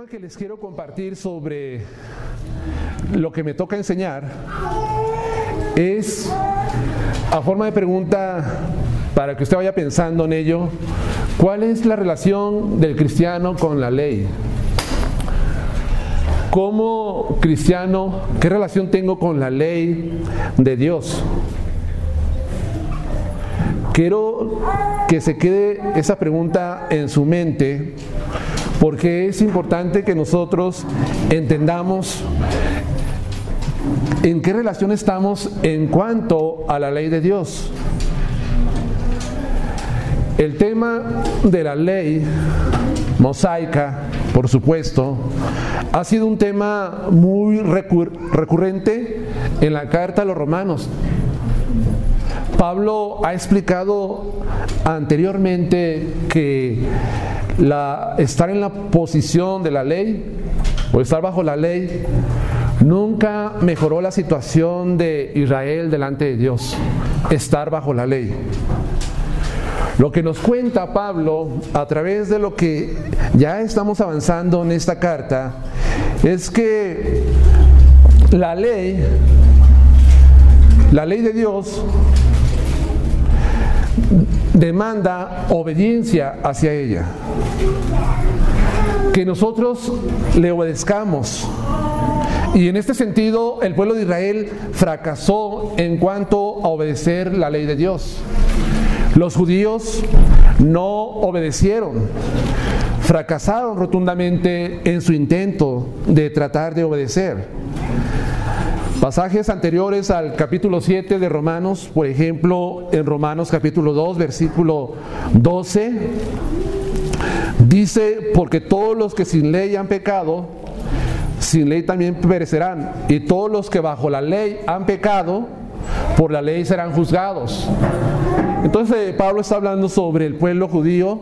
tema que les quiero compartir sobre lo que me toca enseñar es, a forma de pregunta, para que usted vaya pensando en ello, ¿cuál es la relación del cristiano con la ley? Como cristiano, ¿qué relación tengo con la ley de Dios? Quiero que se quede esa pregunta en su mente, porque es importante que nosotros entendamos en qué relación estamos en cuanto a la ley de Dios. El tema de la ley mosaica, por supuesto, ha sido un tema muy recurrente en la carta a los Romanos. Pablo ha explicado anteriormente que estar en la posición de la ley o estar bajo la ley nunca mejoró la situación de Israel delante de Dios, estar bajo la ley. Lo que nos cuenta Pablo a través de lo que ya estamos avanzando en esta carta es que la ley de Dios demanda obediencia hacia ella, que nosotros le obedezcamos. Y en este sentido, el pueblo de Israel fracasó en cuanto a obedecer la ley de Dios. Los judíos no obedecieron, fracasaron rotundamente en su intento de tratar de obedecer. Pasajes anteriores al capítulo 7 de Romanos, por ejemplo, en Romanos capítulo 2, versículo 12, dice: porque todos los que sin ley han pecado, sin ley también perecerán, y todos los que bajo la ley han pecado, por la ley serán juzgados. Entonces Pablo está hablando sobre el pueblo judío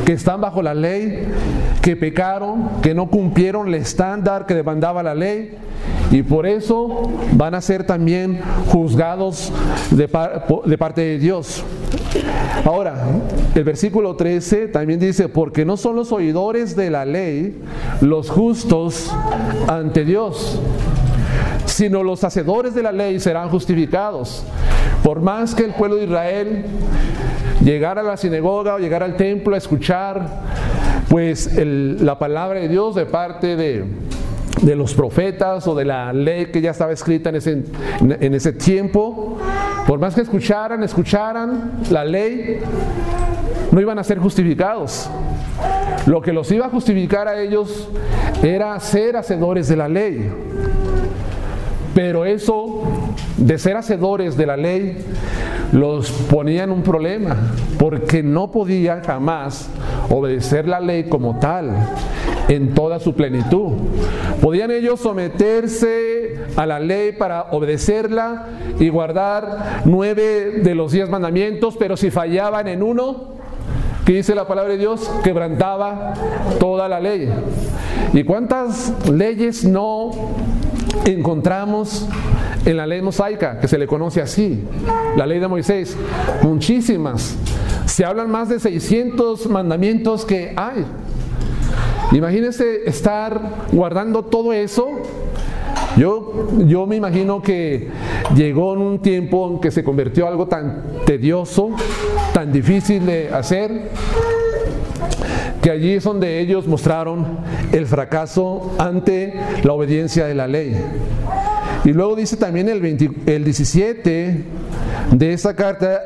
que están bajo la ley, que pecaron, que no cumplieron el estándar que demandaba la ley, y por eso van a ser también juzgados de parte de Dios. Ahora, el versículo 13 también dice: porque no son los oidores de la ley los justos ante Dios, sino los hacedores de la ley serán justificados. Por más que el pueblo de Israel llegara a la sinagoga o llegara al templo a escuchar pues la palabra de Dios de parte de los profetas o de la ley que ya estaba escrita en ese tiempo, por más que escucharan la ley, no iban a ser justificados. Lo que los iba a justificar a ellos era ser hacedores de la ley. Pero eso de ser hacedores de la ley los ponía en un problema, porque no podían jamás obedecer la ley como tal, en toda su plenitud. Podían ellos someterse a la ley para obedecerla y guardar 9 de los 10 mandamientos, pero si fallaban en uno, que dice la palabra de Dios, quebrantaba toda la ley. ¿Y cuántas leyes no encontramos en la ley mosaica, que se le conoce así, la ley de Moisés? Muchísimas. Se hablan más de 600 mandamientos que hay. Imagínense estar guardando todo eso. Yo me imagino que llegó en un tiempo en que se convirtió en algo tan tedioso, tan difícil de hacer, que allí es donde ellos mostraron el fracaso ante la obediencia de la ley. Y luego dice también el 17 de esta carta,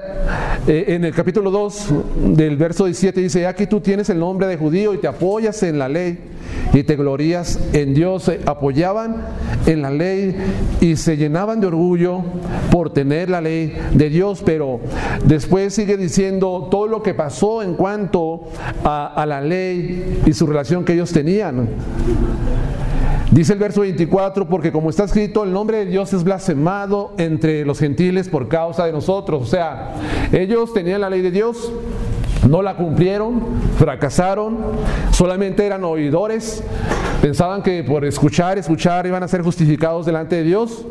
en el capítulo 2 del verso 17, dice: aquí tú tienes el nombre de judío y te apoyas en la ley y te glorías en Dios. Se apoyaban en la ley y se llenaban de orgullo por tener la ley de Dios. Pero después sigue diciendo todo lo que pasó en cuanto a la ley y su relación que ellos tenían. Dice el verso 24: porque como está escrito, el nombre de Dios es blasfemado entre los gentiles por causa de nosotros. O sea, ellos tenían la ley de Dios, no la cumplieron, fracasaron, solamente eran oidores, pensaban que por escuchar iban a ser justificados delante de Dios,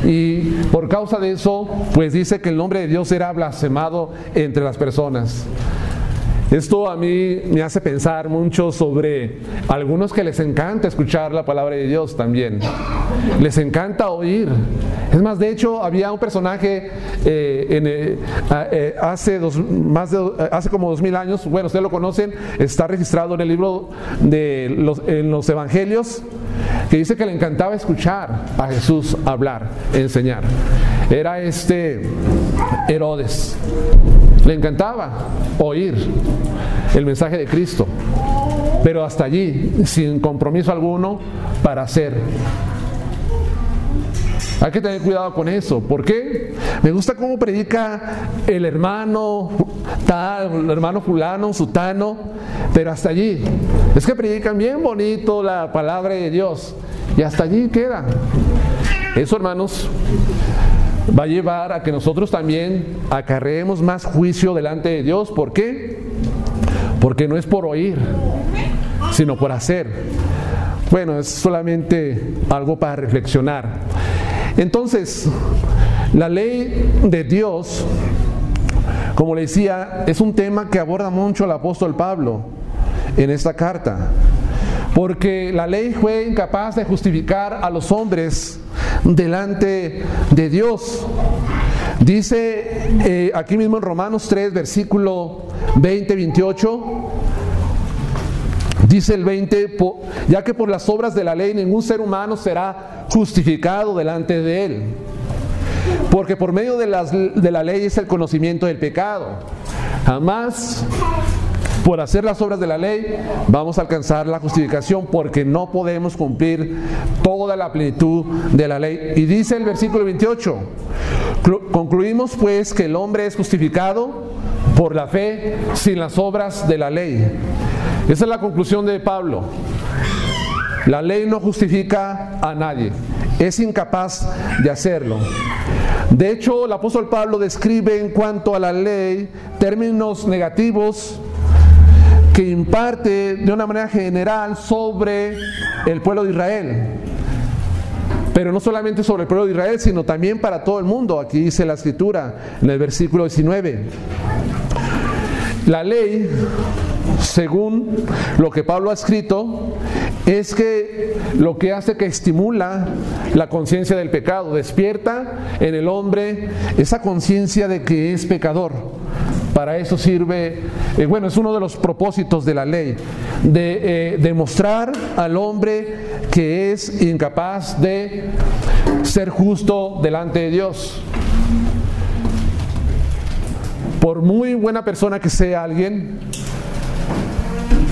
y por causa de eso, pues dice que el nombre de Dios era blasfemado entre las personas. Esto a mí me hace pensar mucho sobre algunos que les encanta escuchar la palabra de Dios también. Les encanta oír. Es más, de hecho, había un personaje hace como 2000 años, bueno, ustedes lo conocen, está registrado en el libro en los evangelios, que dice que le encantaba escuchar a Jesús hablar, enseñar. Era Herodes. Le encantaba oír el mensaje de Cristo, pero hasta allí, sin compromiso alguno para hacer. Hay que tener cuidado con eso. ¿Por qué? Me gusta cómo predica el hermano tal, el hermano fulano, sutano, pero hasta allí. Es que predican bien bonito la palabra de Dios y hasta allí queda. Eso, hermanos, va a llevar a que nosotros también acarreemos más juicio delante de Dios. ¿Por qué? Porque no es por oír, sino por hacer. Bueno, es solamente algo para reflexionar. Entonces, la ley de Dios, como le decía, es un tema que aborda mucho el apóstol Pablo en esta carta. Porque la ley fue incapaz de justificar a los hombres delante de Dios. Dice aquí mismo en Romanos 3, versículo 20-28, dice el 20, ya que por las obras de la ley ningún ser humano será justificado delante de él, porque por medio de la ley es el conocimiento del pecado. Jamás por hacer las obras de la ley vamos a alcanzar la justificación, porque no podemos cumplir toda la plenitud de la ley. Y dice el versículo 28, concluimos pues que el hombre es justificado por la fe sin las obras de la ley. Esa es la conclusión de Pablo. La ley no justifica a nadie, es incapaz de hacerlo. De hecho, el apóstol Pablo describe en cuanto a la ley términos negativos que imparte de una manera general sobre el pueblo de Israel. Pero no solamente sobre el pueblo de Israel, sino también para todo el mundo. Aquí dice la escritura en el versículo 19. La ley, según lo que Pablo ha escrito, es que lo que hace que estimula la conciencia del pecado, despierta en el hombre esa conciencia de que es pecador. Para eso sirve, es uno de los propósitos de la ley, de demostrar al hombre que es incapaz de ser justo delante de Dios. Por muy buena persona que sea alguien,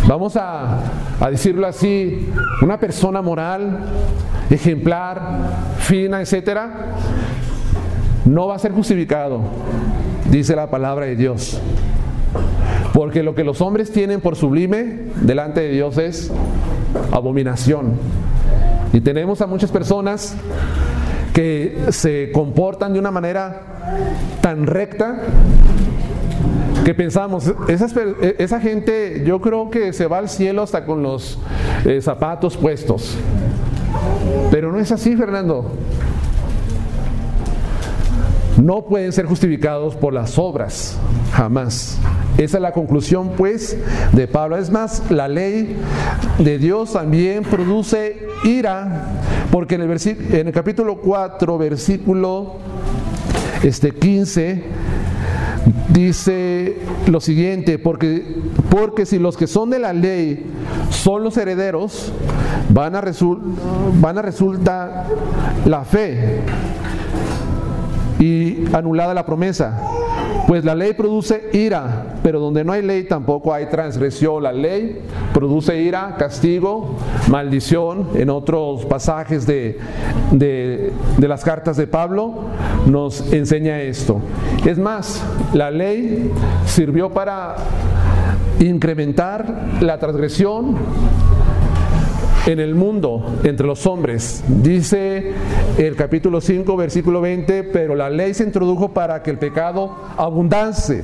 vamos a decirlo así, una persona moral, ejemplar, fina, etcétera, no va a ser justificado, dice la palabra de Dios. Porque lo que los hombres tienen por sublime delante de Dios es abominación. Y tenemos a muchas personas que se comportan de una manera tan recta que pensamos, esa gente yo creo que se va al cielo hasta con los zapatos puestos. Pero no es así, Fernando. No pueden ser justificados por las obras, jamás. Esa es la conclusión, pues, de Pablo. Es más, la ley de Dios también produce ira, porque en el capítulo 4, versículo 15, dice lo siguiente: porque si los que son de la ley son los herederos, van a resultar la fe y anulada la promesa. Pues la ley produce ira, pero donde no hay ley tampoco hay transgresión. La ley produce ira, castigo, maldición. En otros pasajes de las cartas de Pablo nos enseña esto. Es más, la ley sirvió para incrementar la transgresión en el mundo, entre los hombres. Dice el capítulo 5, versículo 20, pero la ley se introdujo para que el pecado abundase.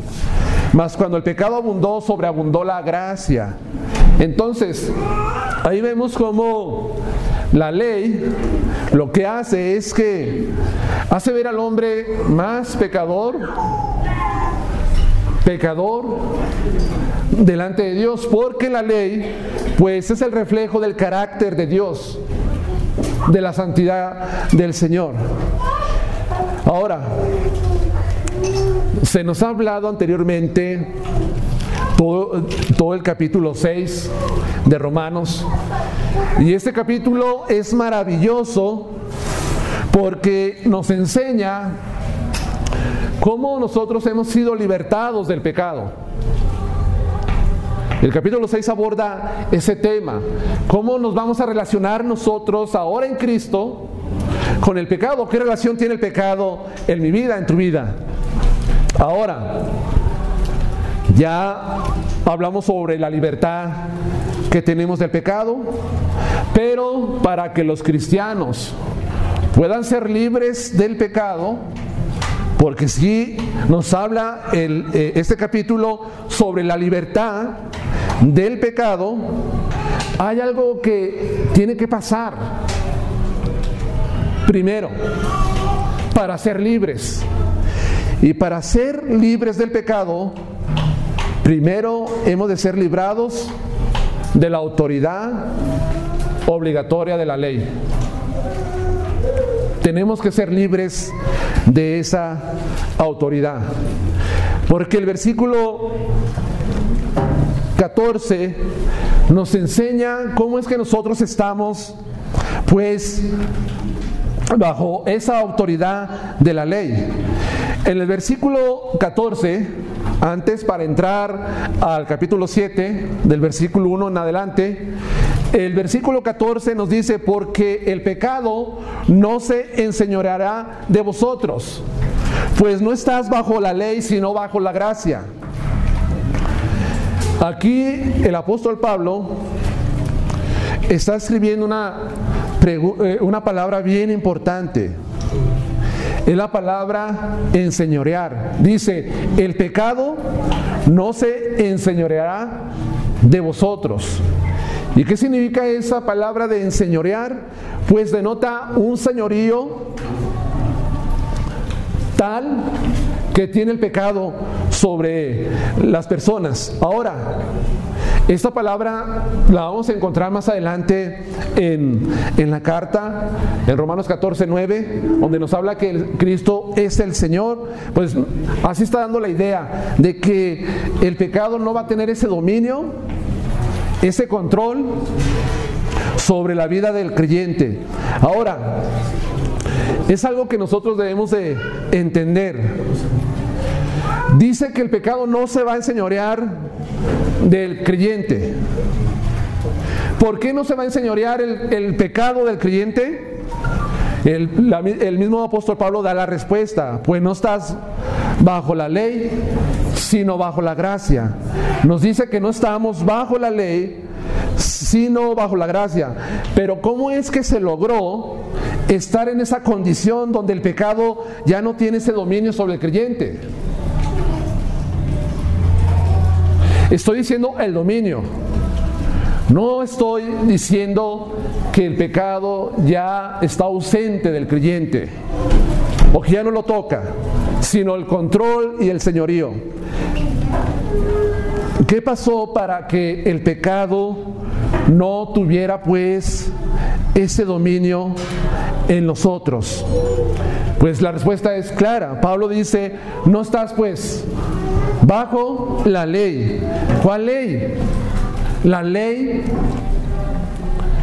Mas cuando el pecado abundó, sobreabundó la gracia. Entonces, ahí vemos cómo la ley lo que hace es que hace ver al hombre más pecador, delante de Dios, porque la ley pues es el reflejo del carácter de Dios, de la santidad del Señor. Ahora, se nos ha hablado anteriormente todo el capítulo 6 de Romanos, y este capítulo es maravilloso porque nos enseña cómo nosotros hemos sido libertados del pecado. El capítulo 6 aborda ese tema, cómo nos vamos a relacionar nosotros ahora en Cristo con el pecado. ¿Qué relación tiene el pecado en mi vida, en tu vida? Ahora, ya hablamos sobre la libertad que tenemos del pecado, pero para que los cristianos puedan ser libres del pecado, porque sí nos habla este capítulo sobre la libertad del pecado, hay algo que tiene que pasar. Primero, para ser libres. Y para ser libres del pecado, primero hemos de ser librados de la autoridad obligatoria de la ley. Tenemos que ser libres de esa autoridad. Porque el versículo 14 nos enseña cómo es que nosotros estamos, pues, bajo esa autoridad de la ley. En el versículo 14, antes, para entrar al capítulo 7, del versículo 1 en adelante, el versículo 14 nos dice: porque el pecado no se enseñoreará de vosotros, pues no estás bajo la ley, sino bajo la gracia. Aquí el apóstol Pablo está escribiendo una palabra bien importante. Es la palabra enseñorear. Dice: el pecado no se enseñoreará de vosotros. ¿Y qué significa esa palabra de enseñorear? Pues denota un señorío tal que tiene el pecado sobre las personas. Ahora, esta palabra la vamos a encontrar más adelante en la carta, en Romanos 14:9, donde nos habla que Cristo es el Señor. Pues así está dando la idea de que el pecado no va a tener ese dominio, ese control sobre la vida del creyente. Ahora, es algo que nosotros debemos de entender. Dice que el pecado no se va a enseñorear del creyente. ¿Por qué no se va a enseñorear el pecado del creyente? El mismo apóstol Pablo da la respuesta: pues no estás bajo la ley, sino bajo la gracia. Nos dice que no estamos bajo la ley, sino bajo la gracia. Pero ¿cómo es que se logró estar en esa condición donde el pecado ya no tiene ese dominio sobre el creyente? Estoy diciendo el dominio. No estoy diciendo que el pecado ya está ausente del creyente o que ya no lo toca, sino el control y el señorío. ¿Qué pasó para que el pecado no tuviera pues ese dominio en nosotros? Pues la respuesta es clara. Pablo dice: no estás pues bajo la ley. ¿Cuál ley? La ley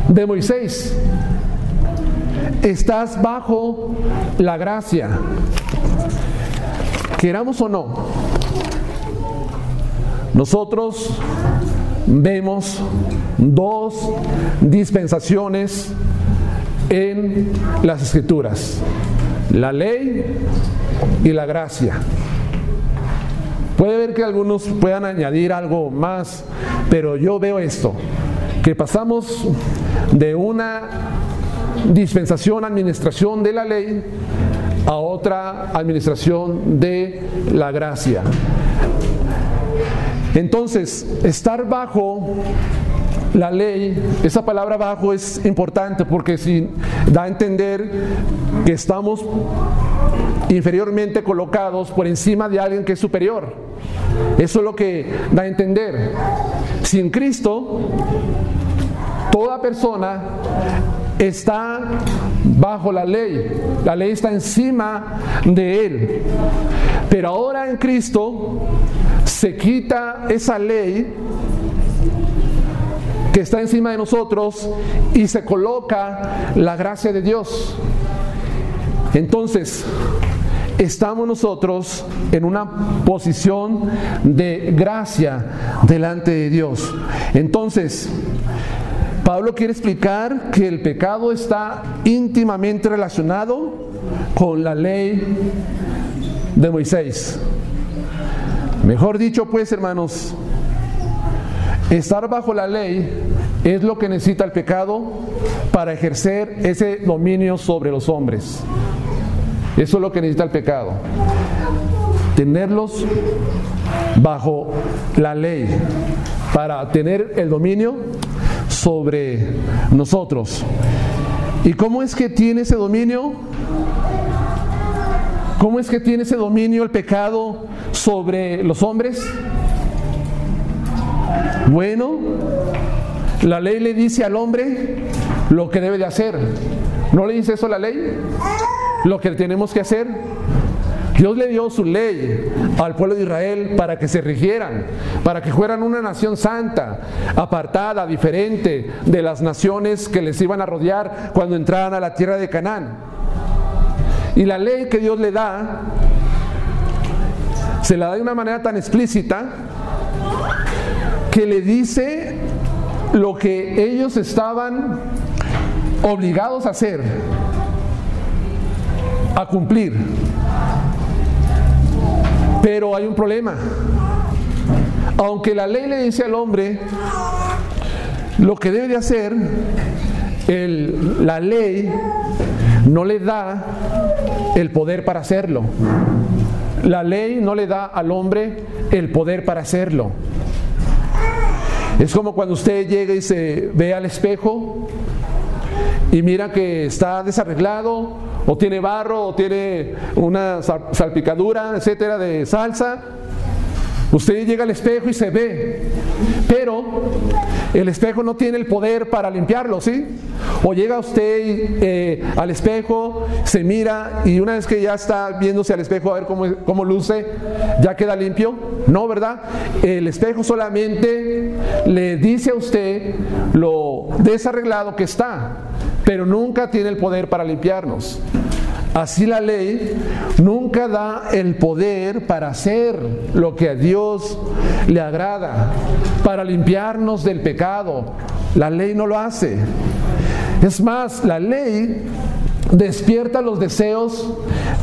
de Moisés. Estás bajo la gracia. Queramos o no, nosotros vemos dos dispensaciones en las Escrituras: la ley y la gracia. Puede ver que algunos puedan añadir algo más, pero yo veo esto, que pasamos de una dispensación, administración de la ley, a otra administración de la gracia. Entonces, estar bajo la ley, esa palabra bajo es importante porque si da a entender que estamos inferiormente colocados por encima de alguien que es superior. Eso es lo que da a entender. Sin Cristo, toda persona está bajo la ley está encima de él. Pero ahora en Cristo se quita esa ley que está encima de nosotros y se coloca la gracia de Dios. Entonces, estamos nosotros en una posición de gracia delante de Dios. Entonces, Pablo quiere explicar que el pecado está íntimamente relacionado con la ley de Moisés. Mejor dicho, pues, hermanos, estar bajo la ley es lo que necesita el pecado para ejercer ese dominio sobre los hombres. Eso es lo que necesita el pecado. Tenerlos bajo la ley para tener el dominio sobre nosotros. ¿Y cómo es que tiene ese dominio? ¿Cómo es que tiene ese dominio el pecado sobre los hombres? Bueno, la ley le dice al hombre lo que debe de hacer. ¿No le dice eso la ley? Lo que tenemos que hacer. Dios le dio su ley al pueblo de Israel para que se rigieran, para que fueran una nación santa, apartada, diferente de las naciones que les iban a rodear cuando entraran a la tierra de Canaán. Y la ley que Dios le da, se la da de una manera tan explícita que le dice lo que ellos estaban obligados a hacer, a cumplir. Pero hay un problema. Aunque la ley le dice al hombre lo que debe de hacer, la ley no le da el poder para hacerlo. La ley no le da al hombre el poder para hacerlo. Es como cuando usted llega y se ve al espejo y mira que está desarreglado, o tiene barro, o tiene una salpicadura, etcétera, de salsa. Usted llega al espejo y se ve, pero el espejo no tiene el poder para limpiarlo, ¿sí? O llega usted al espejo, se mira, y una vez que ya está viéndose al espejo a ver cómo luce, ¿ya queda limpio? No, ¿verdad? El espejo solamente le dice a usted lo desarreglado que está, pero nunca tiene el poder para limpiarnos. Así la ley nunca da el poder para hacer lo que a Dios le agrada, para limpiarnos del pecado. La ley no lo hace. Es más, la ley despierta los deseos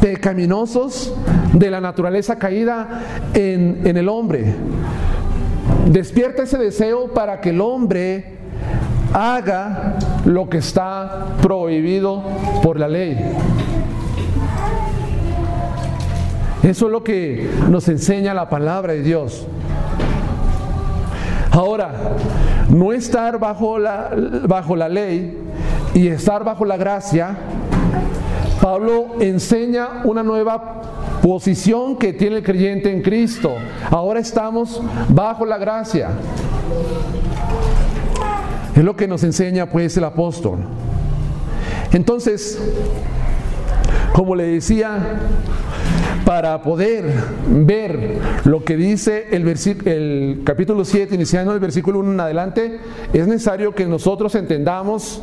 pecaminosos de la naturaleza caída en el hombre. Despierta ese deseo para que el hombre haga lo que está prohibido por la ley. Eso es lo que nos enseña la palabra de Dios. Ahora, no estar bajo la ley y estar bajo la gracia, Pablo enseña una nueva posición que tiene el creyente en Cristo. Ahora estamos bajo la gracia. Es lo que nos enseña pues el apóstol. Entonces, como le decía, para poder ver lo que dice el capítulo 7, iniciando el versículo 1 en adelante, es necesario que nosotros entendamos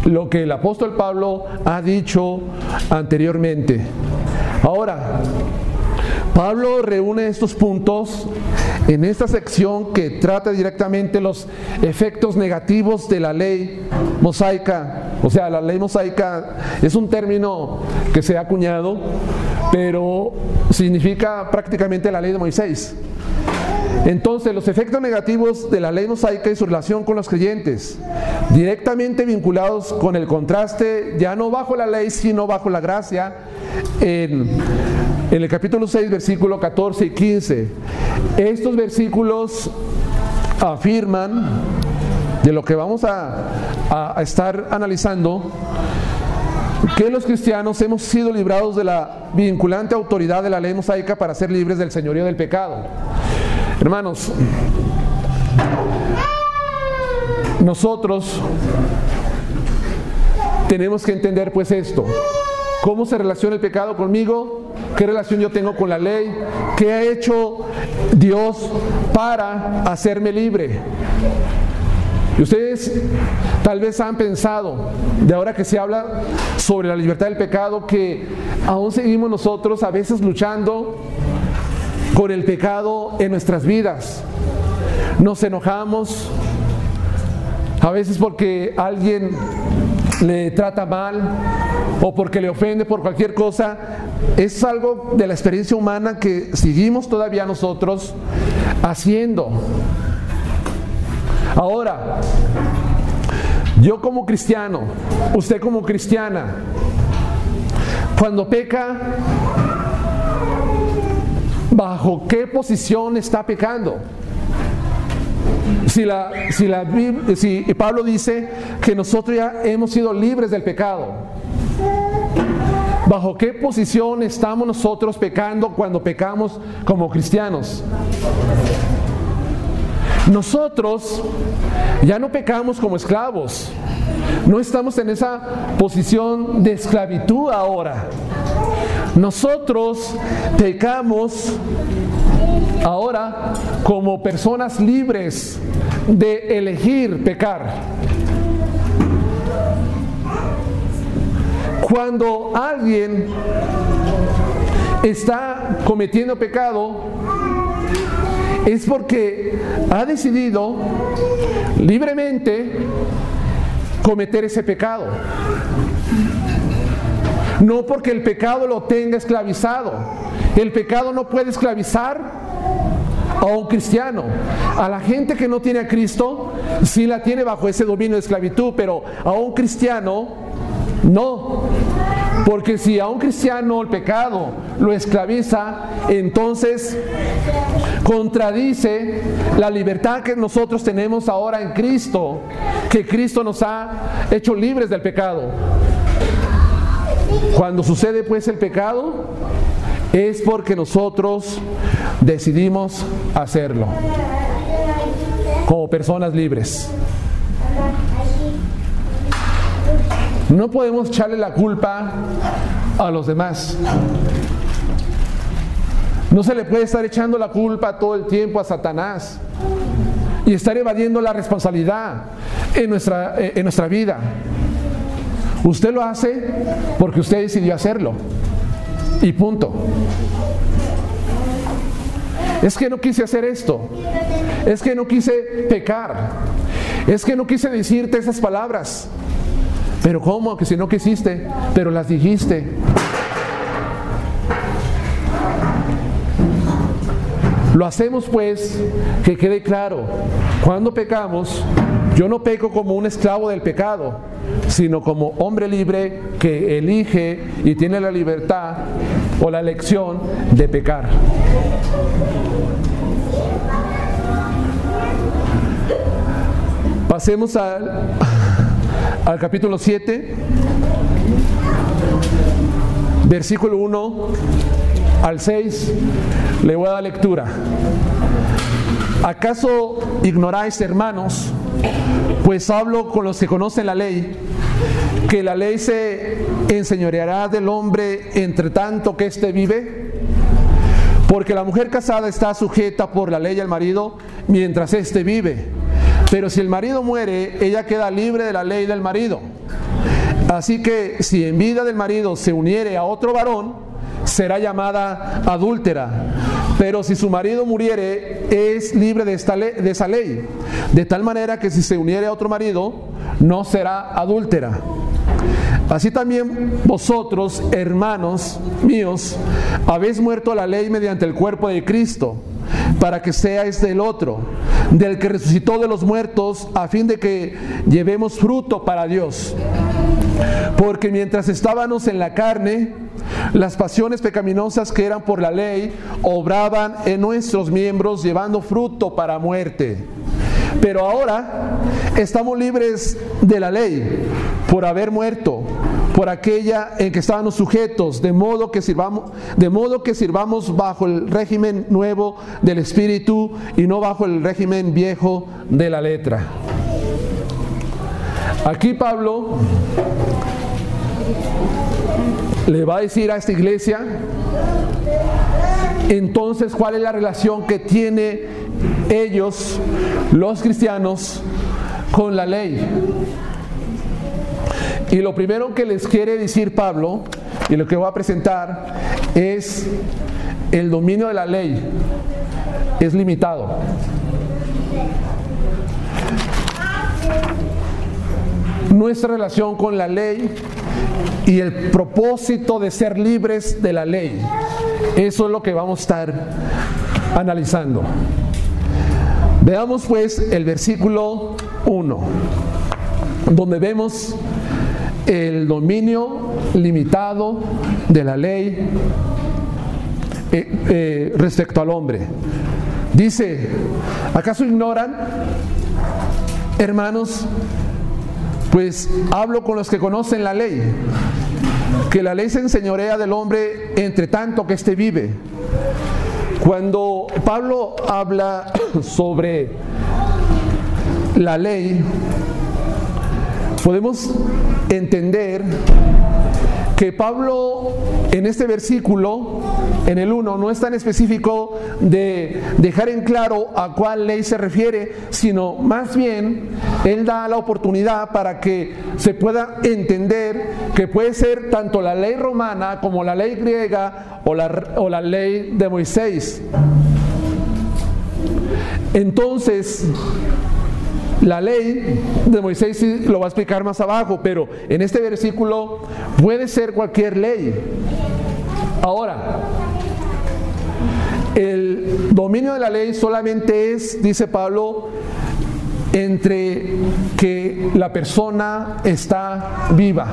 lo que el apóstol Pablo ha dicho anteriormente. Ahora, Pablo reúne estos puntos en esta sección que trata directamente los efectos negativos de la ley mosaica. O sea, la ley mosaica es un término que se ha acuñado, pero significa prácticamente la ley de Moisés. Entonces, los efectos negativos de la ley mosaica y su relación con los creyentes, directamente vinculados con el contraste, ya no bajo la ley, sino bajo la gracia, en el capítulo 6, versículo 14 y 15. Estos versículos afirman, de lo que vamos a estar analizando, que los cristianos hemos sido librados de la vinculante autoridad de la ley mosaica para ser libres del señorío del pecado. Hermanos, nosotros tenemos que entender pues esto. ¿Cómo se relaciona el pecado conmigo? ¿Qué relación yo tengo con la ley? ¿Qué ha hecho Dios para hacerme libre? Y ustedes tal vez han pensado, de ahora que se habla sobre la libertad del pecado, que aún seguimos nosotros a veces luchando con el pecado en nuestras vidas. Nos enojamos, a veces porque alguien le trata mal o porque le ofende por cualquier cosa. Es algo de la experiencia humana que seguimos todavía nosotros haciendo. Ahora, yo como cristiano, usted como cristiana, cuando peca, ¿bajo qué posición está pecando? Si Pablo dice que nosotros ya hemos sido libres del pecado, ¿bajo qué posición estamos nosotros pecando cuando pecamos como cristianos? Nosotros ya no pecamos como esclavos, no estamos en esa posición de esclavitud ahora. Nosotros pecamos ahora como personas libres de elegir pecar. Cuando alguien está cometiendo pecado, es porque ha decidido libremente cometer ese pecado. No porque el pecado lo tenga esclavizado. El pecado no puede esclavizar a un cristiano. A la gente que no tiene a Cristo, sí la tiene bajo ese dominio de esclavitud, pero a un cristiano, no. Porque si a un cristiano el pecado lo esclaviza, entonces contradice la libertad que nosotros tenemos ahora en Cristo, que Cristo nos ha hecho libres del pecado. Cuando sucede pues el pecado, es porque nosotros decidimos hacerlo como personas libres. No podemos echarle la culpa a los demás. No se le puede estar echando la culpa todo el tiempo a Satanás y estar evadiendo la responsabilidad en nuestra vida. Usted lo hace porque usted decidió hacerlo. Y punto. Es que no quise hacer esto. Es que no quise pecar. Es que no quise decirte esas palabras. Pero ¿cómo? Que si no quisiste, pero las dijiste. Lo hacemos pues, que quede claro, cuando pecamos, yo no peco como un esclavo del pecado, sino como hombre libre que elige y tiene la libertad o la elección de pecar. Pasemos al capítulo 7, versículo 1 al 6, le voy a dar lectura. ¿Acaso ignoráis, hermanos, pues hablo con los que conocen la ley, que la ley se enseñoreará del hombre entre tanto que éste vive? Porque la mujer casada está sujeta por la ley al marido mientras éste vive. Pero si el marido muere, ella queda libre de la ley del marido. Así que si en vida del marido se uniere a otro varón, será llamada adúltera. Pero si su marido muriere, es libre de esa ley. De tal manera que si se uniere a otro marido, no será adúltera. Así también vosotros, hermanos míos, habéis muerto a la ley mediante el cuerpo de Cristo, para que seáis del otro, del que resucitó de los muertos, a fin de que llevemos fruto para Dios. Porque mientras estábamos en la carne, las pasiones pecaminosas que eran por la ley obraban en nuestros miembros, llevando fruto para muerte. Pero ahora estamos libres de la ley por haber muerto por aquella en que estábamos sujetos, de modo que sirvamos bajo el régimen nuevo del Espíritu y no bajo el régimen viejo de la letra. Aquí Pablo le va a decir a esta iglesia, entonces, ¿cuál es la relación que tiene ellos, los cristianos, con la ley? Y lo primero que les quiere decir Pablo, y lo que voy a presentar, es el dominio de la ley es limitado. Nuestra relación con la ley y el propósito de ser libres de la ley, eso es lo que vamos a estar analizando. Veamos pues el versículo 1, donde vemos el dominio limitado de la ley respecto al hombre. Dice, ¿acaso ignoran, hermanos? Pues hablo con los que conocen la ley, que la ley se enseñorea del hombre entre tanto que éste vive. Cuando Pablo habla sobre la ley, podemos entender que Pablo en este versículo, en el 1, no es tan específico de dejar en claro a cuál ley se refiere, sino más bien él da la oportunidad para que se pueda entender que puede ser tanto la ley romana como la ley griega o la ley de Moisés. Entonces, la ley de Moisés sí lo va a explicar más abajo, pero en este versículo puede ser cualquier ley. Ahora, el dominio de la ley solamente es, dice Pablo, entre que la persona está viva.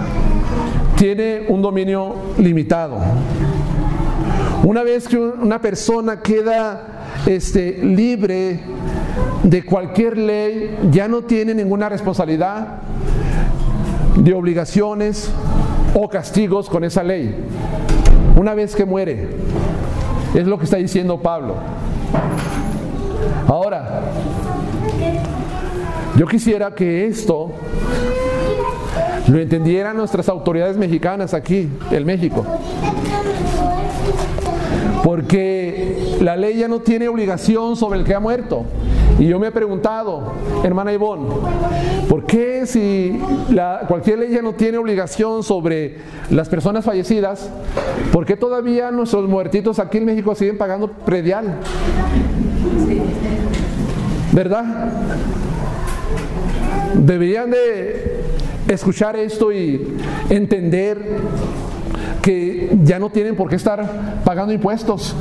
Tiene un dominio limitado. Una vez que una persona queda libre de cualquier ley, ya no tiene ninguna responsabilidad de obligaciones o castigos con esa ley. Una vez que muere, es lo que está diciendo Pablo. Ahora, yo quisiera que esto lo entendieran nuestras autoridades mexicanas aquí, en México. Porque la ley ya no tiene obligación sobre el que ha muerto. Y yo me he preguntado, hermana Ivonne, ¿por qué si cualquier ley ya no tiene obligación sobre las personas fallecidas, por qué todavía nuestros muertitos aquí en México siguen pagando predial? ¿Verdad? Deberían de escuchar esto y entender que ya no tienen por qué estar pagando impuestos.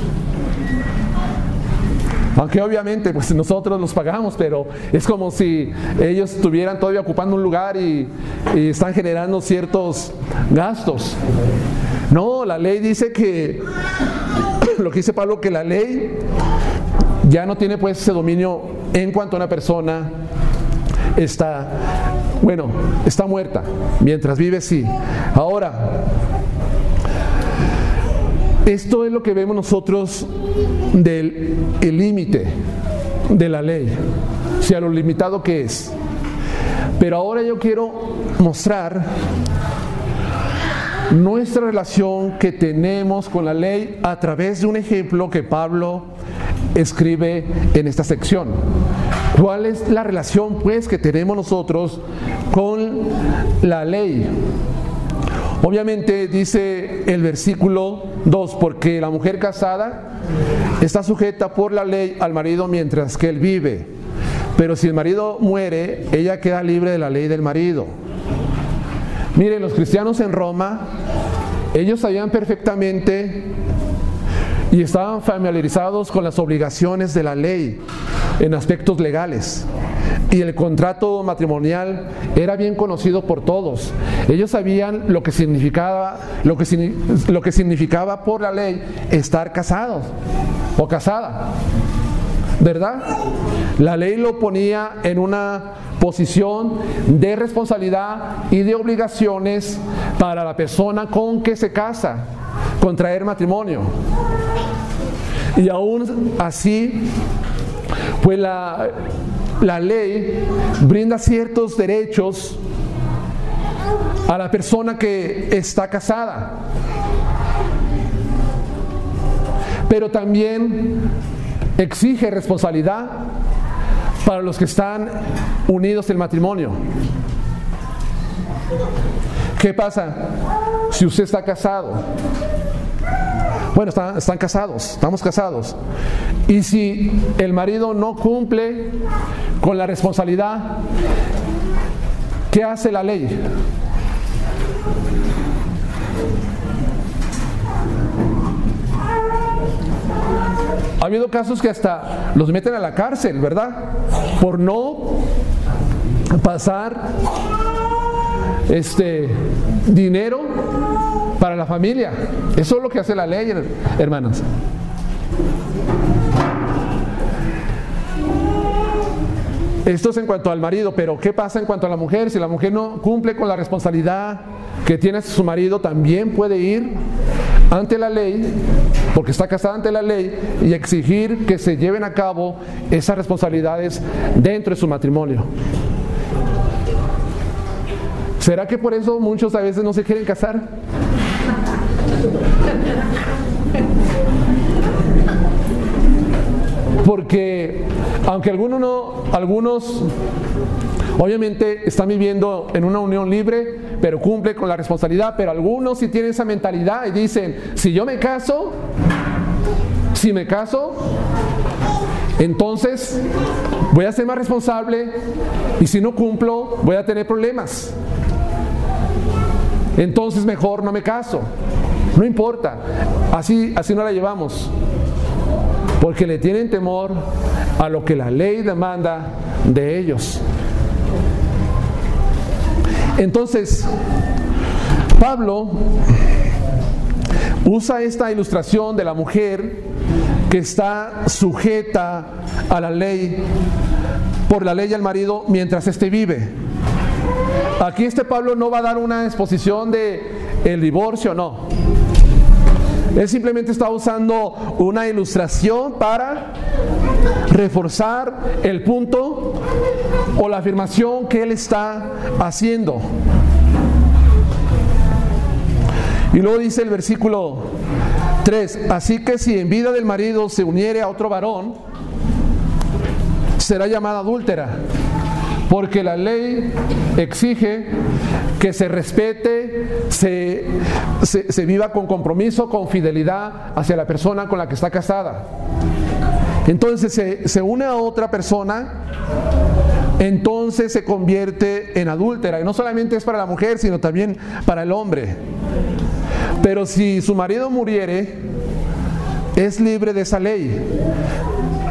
Aunque obviamente pues nosotros los pagamos, pero es como si ellos estuvieran todavía ocupando un lugar y están generando ciertos gastos. No, la ley dice que, lo que dice Pablo, que la ley ya no tiene pues ese dominio en cuanto a una persona está muerta. Mientras vive, sí. Ahora, esto es lo que vemos nosotros del límite de la ley, o sea, lo limitado que es. Pero ahora yo quiero mostrar nuestra relación que tenemos con la ley a través de un ejemplo que Pablo escribe en esta sección. ¿Cuál es la relación pues que tenemos nosotros con la ley? Obviamente dice el versículo 2, porque la mujer casada está sujeta por la ley al marido mientras que él vive, pero si el marido muere, ella queda libre de la ley del marido. Miren, los cristianos en Roma, ellos sabían perfectamente y estaban familiarizados con las obligaciones de la ley en aspectos legales. Y el contrato matrimonial era bien conocido por todos. Ellos sabían lo que significaba por la ley estar casados o casada. ¿verdad? La ley lo ponía en una posición de responsabilidad y de obligaciones para la persona con que se casa, contraer matrimonio. Y aún así, pues la ley brinda ciertos derechos a la persona que está casada, pero también exige responsabilidad para los que están unidos en matrimonio. ¿Qué pasa si usted está casado? Bueno, están casados, estamos casados. Y si el marido no cumple con la responsabilidad, ¿qué hace la ley? Ha habido casos que hasta los meten a la cárcel, ¿verdad? Por no pasar dinero para la familia. Eso es lo que hace la ley, hermanas. Esto es en cuanto al marido, pero ¿qué pasa en cuanto a la mujer? Si la mujer no cumple con la responsabilidad que tiene su marido, también puede ir ante la ley, porque está casada ante la ley, y exigir que se lleven a cabo esas responsabilidades dentro de su matrimonio. ¿Será que por eso muchos a veces no se quieren casar? Porque aunque algunos obviamente están viviendo en una unión libre, pero cumple con la responsabilidad, pero algunos sí tienen esa mentalidad y dicen, si me caso, entonces voy a ser más responsable, y si no cumplo voy a tener problemas. Entonces mejor no me caso. No importa, así no la llevamos, porque le tienen temor a lo que la ley demanda de ellos. Entonces, Pablo usa esta ilustración de la mujer que está sujeta a la ley, por la ley al marido mientras éste vive. Aquí Pablo no va a dar una exposición de el divorcio, no. Él simplemente está usando una ilustración para reforzar el punto o la afirmación que él está haciendo. Y luego dice el versículo 3: así que si en vida del marido se uniere a otro varón, será llamada adúltera, porque la ley exige que se respete, se viva con compromiso, con fidelidad hacia la persona con la que está casada. Entonces se une a otra persona, entonces se convierte en adúltera. Y no solamente es para la mujer, sino también para el hombre. Pero si su marido muriere, es libre de esa ley,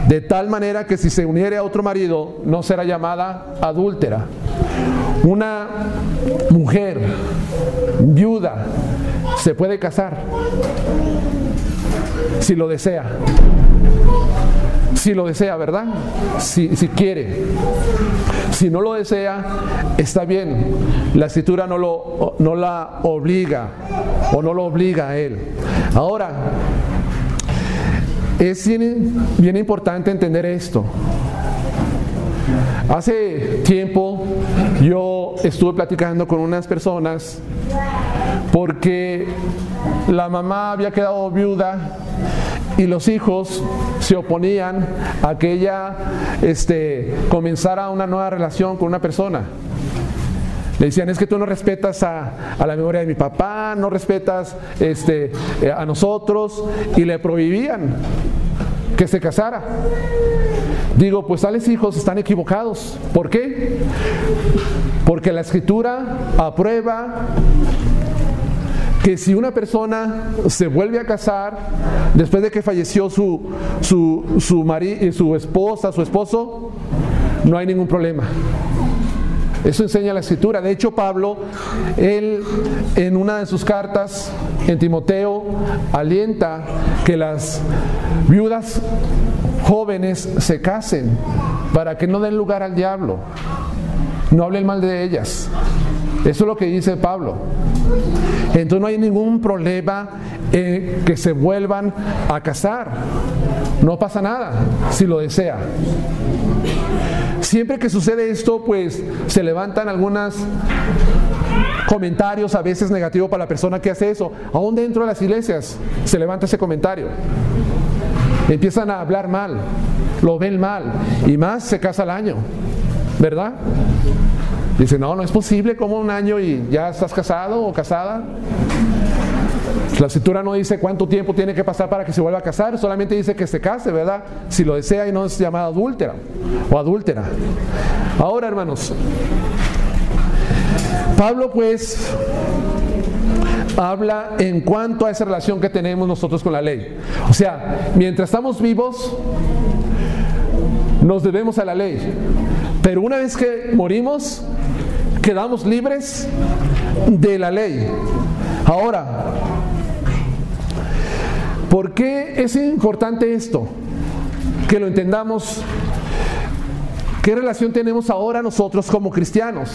de tal manera que si se uniere a otro marido, no será llamada adúltera. Una mujer viuda se puede casar si lo desea. Si lo desea, ¿verdad? Si quiere. Si no lo desea, está bien. La Escritura no la obliga, o no lo obliga a él. Ahora, es bien importante entender esto. Hace tiempo yo estuve platicando con unas personas porque la mamá había quedado viuda y los hijos se oponían a que ella comenzara una nueva relación con una persona. Le decían, es que tú no respetas a la memoria de mi papá, no respetas a nosotros, y le prohibían que se casara. Digo, pues tales hijos están equivocados. ¿Por qué? Porque la Escritura aprueba que si una persona se vuelve a casar después de que falleció su esposa, su esposo, no hay ningún problema. Eso enseña la Escritura. De hecho, Pablo, él en una de sus cartas, en Timoteo, alienta que las viudas jóvenes se casen para que no den lugar al diablo, no hablen mal de ellas. Eso es lo que dice Pablo. Entonces no hay ningún problema en que se vuelvan a casar. No pasa nada si lo desea. Siempre que sucede esto, pues se levantan algunos comentarios, a veces negativos para la persona que hace eso. Aún dentro de las iglesias se levanta ese comentario. Empiezan a hablar mal, lo ven mal, y más se casa al año, ¿verdad? Dice, no es posible, como un año y ya estás casado o casada. La Escritura no dice cuánto tiempo tiene que pasar para que se vuelva a casar, solamente dice que se case, ¿verdad? Si lo desea y no es llamada adúltera o adúltera. Ahora, hermanos, Pablo pues habla en cuanto a esa relación que tenemos nosotros con la ley. O sea, mientras estamos vivos, nos debemos a la ley. Pero una vez que morimos, quedamos libres de la ley. Ahora, ¿por qué es importante esto? Que lo entendamos. ¿Qué relación tenemos ahora nosotros como cristianos?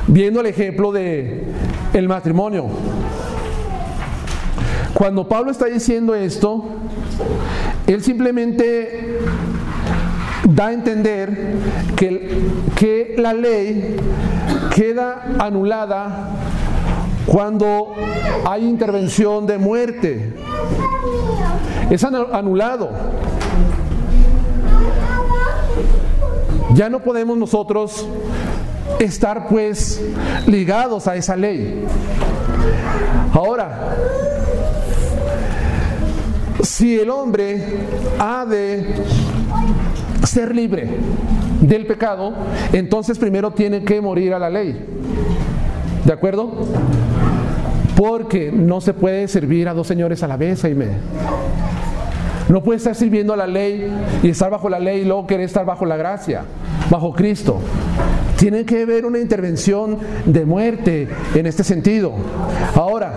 Viendo el ejemplo de el matrimonio. Cuando Pablo está diciendo esto, él simplemente da a entender que la ley queda anulada cuando hay intervención de muerte. Es anulado. Ya no podemos nosotros estar pues ligados a esa ley. Ahora, si el hombre ha de ser libre del pecado, entonces primero tiene que morir a la ley. ¿De acuerdo? Porque no se puede servir a dos señores a la vez, Jaime. No puede estar sirviendo a la ley y estar bajo la ley y luego querer estar bajo la gracia, bajo Cristo. Tiene que haber una intervención de muerte en este sentido. Ahora,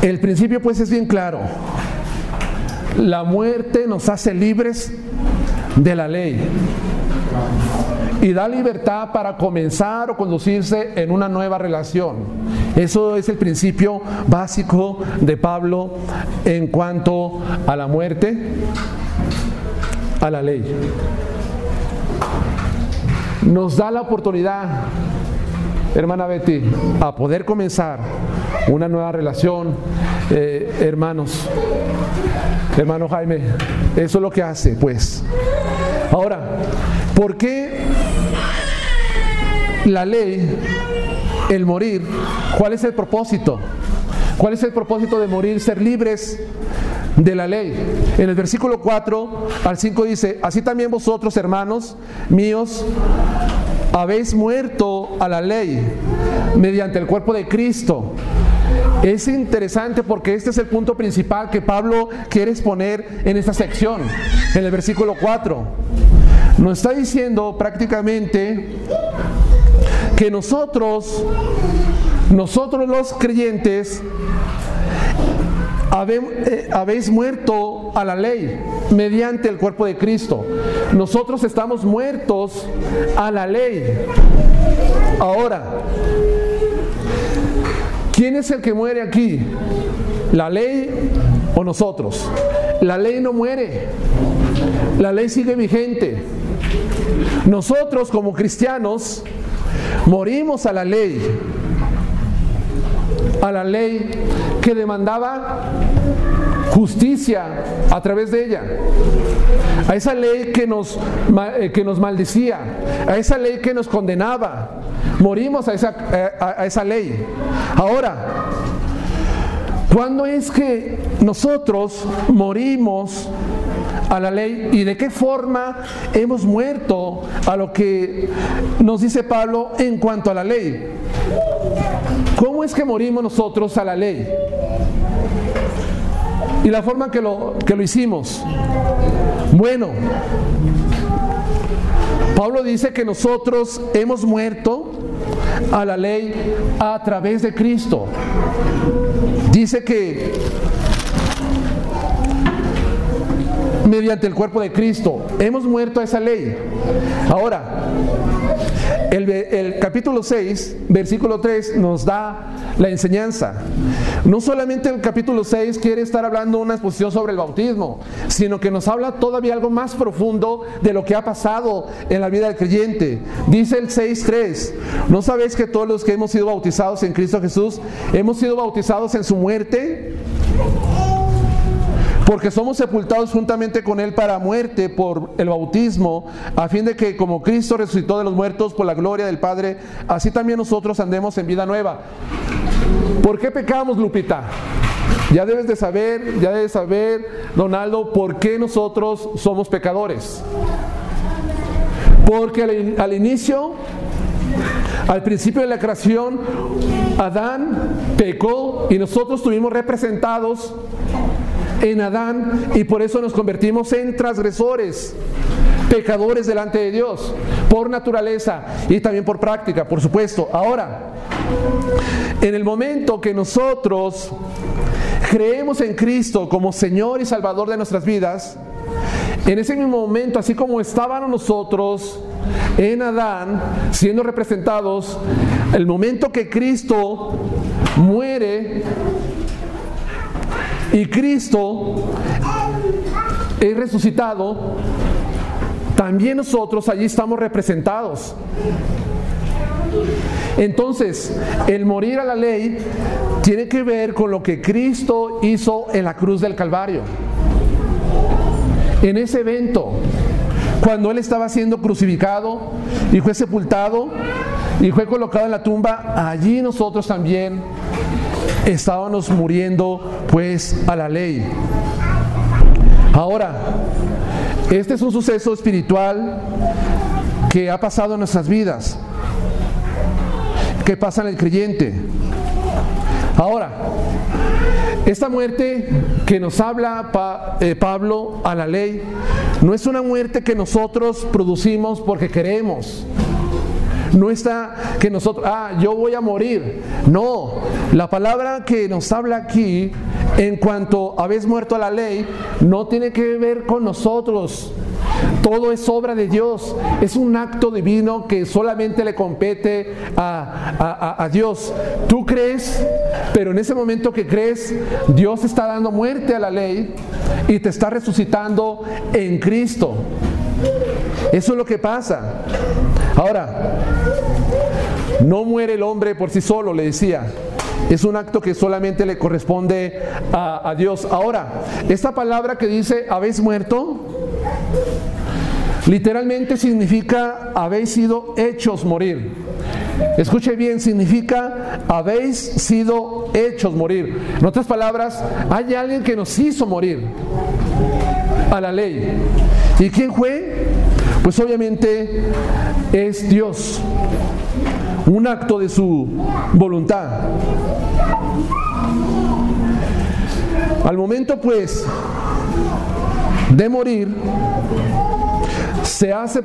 el principio pues es bien claro. La muerte nos hace libres de la ley y da libertad para comenzar o conducirse en una nueva relación. Eso es el principio básico de Pablo en cuanto a la muerte, a la ley. Nos da la oportunidad, hermana Betty, a poder comenzar una nueva relación, hermanos. Hermano Jaime, eso es lo que hace, pues. Ahora, ¿por qué la ley, el morir? ¿Cuál es el propósito? ¿Cuál es el propósito de morir? Ser libres de la ley. En el versículo 4 al 5 dice: así también vosotros, hermanos míos, habéis muerto a la ley mediante el cuerpo de Cristo. Es interesante porque este es el punto principal que Pablo quiere exponer en esta sección, en el versículo 4. Nos está diciendo prácticamente que nosotros los creyentes habéis muerto a la ley mediante el cuerpo de Cristo. Nosotros estamos muertos a la ley. Ahora, ¿quién es el que muere aquí? ¿La ley o nosotros? La ley no muere. La ley sigue vigente. Nosotros como cristianos morimos a la ley que demandaba justicia a través de ella, a esa ley que nos maldecía, a esa ley que nos condenaba. Morimos a esa ley. Ahora, ¿cuándo es que nosotros morimos a la ley y de qué forma hemos muerto a lo que nos dice Pablo en cuanto a la ley? ¿Cómo es que morimos nosotros a la ley? Y la forma que lo hicimos. Bueno, Pablo dice que nosotros hemos muerto a la ley a través de Cristo. Dice que mediante el cuerpo de Cristo hemos muerto a esa ley. Ahora, el capítulo 6, versículo 3 nos da la enseñanza. No solamente el capítulo 6 quiere estar hablando una exposición sobre el bautismo, sino que nos habla todavía algo más profundo de lo que ha pasado en la vida del creyente. Dice el 6:3: ¿no sabéis que todos los que hemos sido bautizados en Cristo Jesús hemos sido bautizados en su muerte? Porque somos sepultados juntamente con Él para muerte por el bautismo, a fin de que como Cristo resucitó de los muertos por la gloria del Padre, así también nosotros andemos en vida nueva. ¿Por qué pecamos, Lupita? Ya debes de saber, Donaldo, por qué nosotros somos pecadores. Porque al inicio, al principio de la creación, Adán pecó y nosotros estuvimos representados en Adán, y por eso nos convertimos en transgresores, pecadores delante de Dios, por naturaleza y también por práctica, por supuesto. Ahora, en el momento que nosotros creemos en Cristo como Señor y Salvador de nuestras vidas, en ese mismo momento, así como estábamos nosotros en Adán siendo representados, el momento que Cristo muere y Cristo es resucitado, también nosotros allí estamos representados. Entonces, el morir a la ley tiene que ver con lo que Cristo hizo en la cruz del Calvario. En ese evento, cuando Él estaba siendo crucificado y fue sepultado y fue colocado en la tumba, allí nosotros también estábamos muriendo pues a la ley. Ahora, este es un suceso espiritual que ha pasado en nuestras vidas, que pasa en el creyente. Ahora, esta muerte que nos habla Pablo a la ley no es una muerte que nosotros producimos porque queremos. No está que nosotros, yo voy a morir. No, la palabra que nos habla aquí, en cuanto habéis muerto a la ley, no tiene que ver con nosotros. Todo es obra de Dios. Es un acto divino que solamente le compete a Dios. Tú crees, pero en ese momento que crees, Dios está dando muerte a la ley y te está resucitando en Cristo. Eso es lo que pasa. Ahora, no muere el hombre por sí solo, le decía. Es un acto que solamente le corresponde a Dios. Ahora, esta palabra que dice habéis muerto, literalmente significa habéis sido hechos morir. Escuche bien, significa habéis sido hechos morir. En otras palabras, hay alguien que nos hizo morir a la ley. ¿Y quién fue? Pues obviamente es Dios. Un acto de su voluntad. Al momento pues de morir, se hace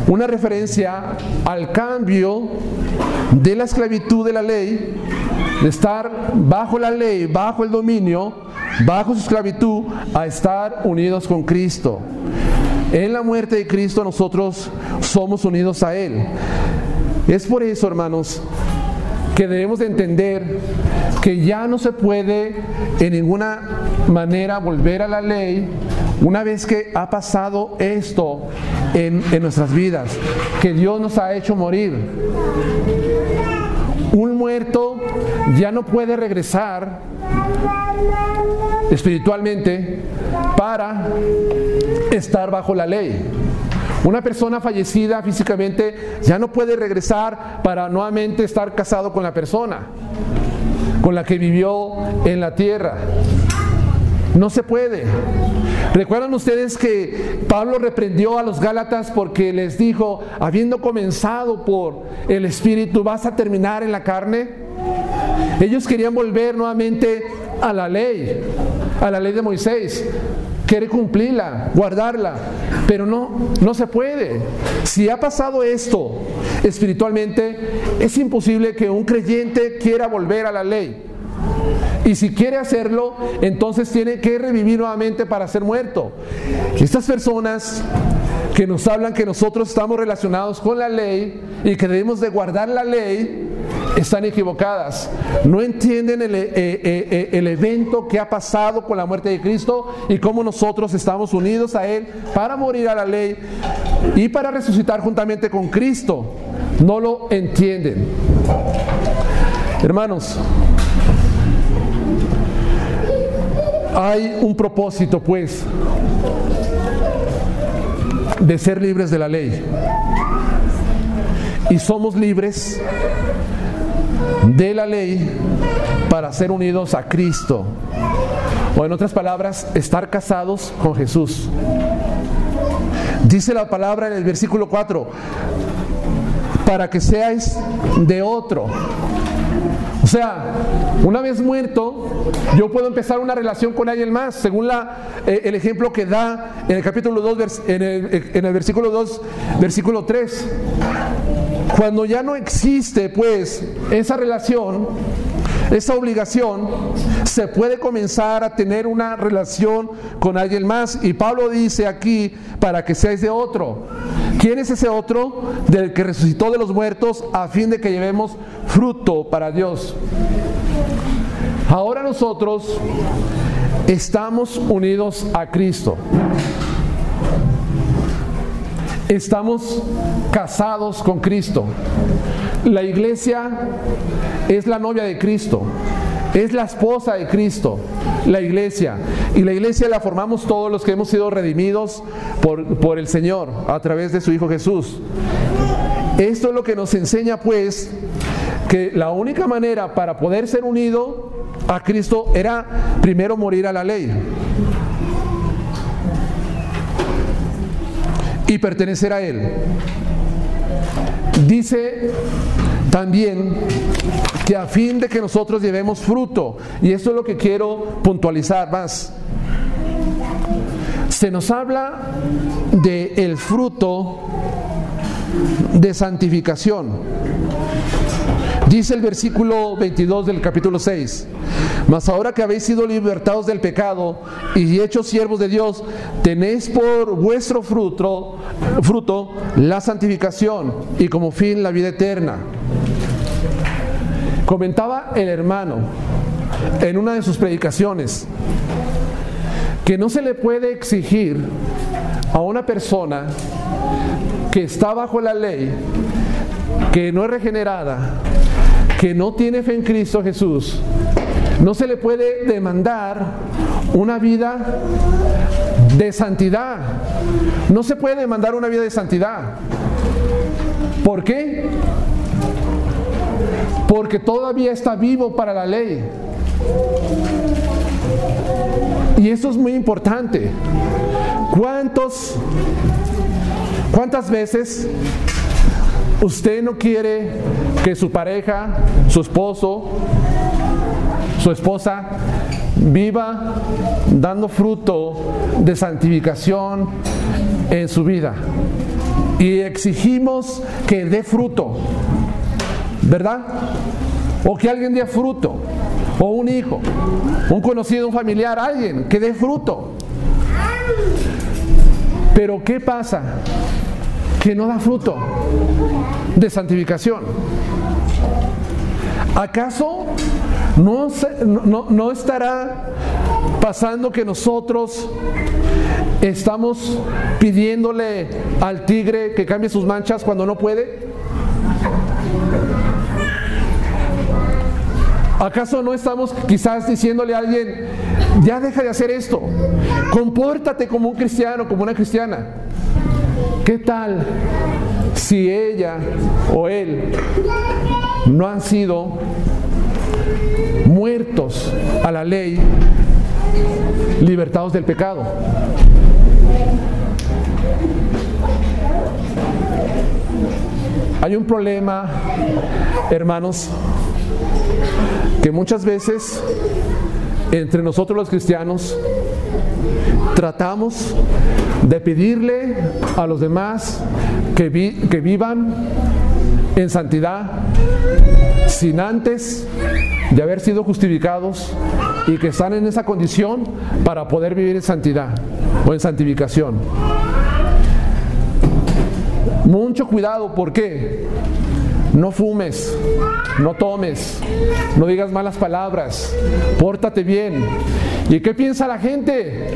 una referencia al cambio de la esclavitud de la ley, de estar bajo la ley, bajo el dominio, bajo su esclavitud, a estar unidos con Cristo. En la muerte de Cristo nosotros somos unidos a Él. Es por eso, hermanos, que debemos de entender que ya no se puede en ninguna manera volver a la ley una vez que ha pasado esto en nuestras vidas, que Dios nos ha hecho morir. Un muerto ya no puede regresar espiritualmente para estar bajo la ley. Una persona fallecida físicamente ya no puede regresar para nuevamente estar casado con la persona con la que vivió en la tierra. No se puede. ¿Recuerdan ustedes que Pablo reprendió a los Gálatas porque les dijo, habiendo comenzado por el Espíritu, vas a terminar en la carne? Ellos querían volver nuevamente a la ley de Moisés, quiere cumplirla, guardarla, pero no se puede. Si ha pasado esto espiritualmente, es imposible que un creyente quiera volver a la ley. Y si quiere hacerlo, entonces tiene que revivir nuevamente para ser muerto. Estas personas que nos hablan que nosotros estamos relacionados con la ley y que debemos de guardar la ley, están equivocadas. No entienden el evento que ha pasado con la muerte de Cristo y cómo nosotros estamos unidos a Él para morir a la ley y para resucitar juntamente con Cristo. No lo entienden. Hermanos, hay un propósito, pues, de ser libres de la ley. Y somos libres de la ley para ser unidos a Cristo. O en otras palabras, estar casados con Jesús. Dice la palabra en el versículo 4, para que seáis de otro. O sea, una vez muerto, yo puedo empezar una relación con alguien más, según el ejemplo que da en el capítulo 2, en el versículo 2, versículo 3. Cuando ya no existe, pues, esa relación, esa obligación, se puede comenzar a tener una relación con alguien más. Y Pablo dice aquí, para que seáis de otro. ¿Quién es ese otro? Del que resucitó de los muertos, a fin de que llevemos fruto para Dios. Ahora nosotros estamos unidos a Cristo. Estamos casados con Cristo. La iglesia es la novia de Cristo, es la esposa de Cristo, la iglesia. Y la iglesia la formamos todos los que hemos sido redimidos por el Señor a través de su Hijo Jesús. Esto es lo que nos enseña, pues, que la única manera para poder ser unido a Cristo era primero morir a la ley y pertenecer a Él. Dice también que a fin de que nosotros llevemos fruto, y esto es lo que quiero puntualizar más. Se nos habla del fruto de santificación. Dice el versículo 22 del capítulo 6: mas ahora que habéis sido libertados del pecado y hechos siervos de Dios, tenéis por vuestro fruto la santificación y como fin la vida eterna. Comentaba el hermano en una de sus predicaciones que no se le puede exigir a una persona que está bajo la ley, que no es regenerada, que no tiene fe en Cristo Jesús, no se le puede demandar una vida de santidad. No se puede demandar una vida de santidad. ¿Por qué? Porque todavía está vivo para la ley. Y esto es muy importante. ¿Cuántas veces usted no quiere que su pareja, su esposo, su esposa viva dando fruto de santificación en su vida? Y exigimos que dé fruto, ¿verdad? O que alguien dé fruto, o un hijo, un conocido, un familiar, alguien que dé fruto. Pero ¿qué pasa? Que no da fruto de santificación. ¿Acaso no estará pasando que nosotros estamos pidiéndole al tigre que cambie sus manchas cuando no puede? ¿Acaso no estamos quizás diciéndole a alguien, ya deja de hacer esto, compórtate como un cristiano, como una cristiana? ¿Qué tal si ella o él no han sido muertos a la ley, libertados del pecado? Hay un problema, hermanos, que muchas veces entre nosotros los cristianos tratamos de pedirle a los demás que vivan en santidad sin antes de haber sido justificados y que están en esa condición para poder vivir en santidad o en santificación. Mucho cuidado, ¿por qué? No fumes, no tomes, no digas malas palabras, pórtate bien. ¿Y qué piensa la gente?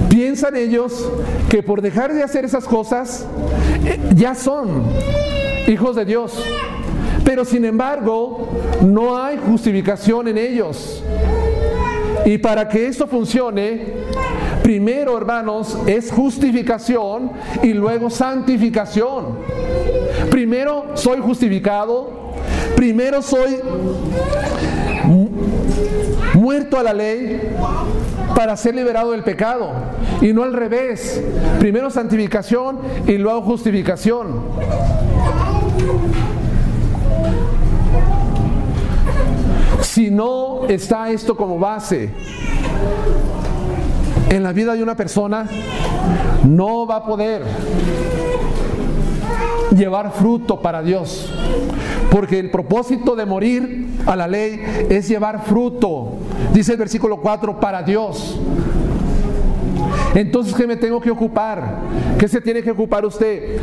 Piensan ellos que por dejar de hacer esas cosas ya son hijos de Dios, pero sin embargo no hay justificación en ellos. Y para que esto funcione, primero, hermanos, es justificación y luego santificación. Primero soy justificado, primero soy muerto a la ley para ser liberado del pecado, y no al revés. Primero santificación y luego justificación. Si no está esto como base en la vida de una persona, no va a poder llevar fruto para Dios, porque el propósito de morir a la ley es llevar fruto, dice el versículo 4, para Dios. Entonces, ¿qué me tengo que ocupar? ¿Qué se tiene que ocupar usted?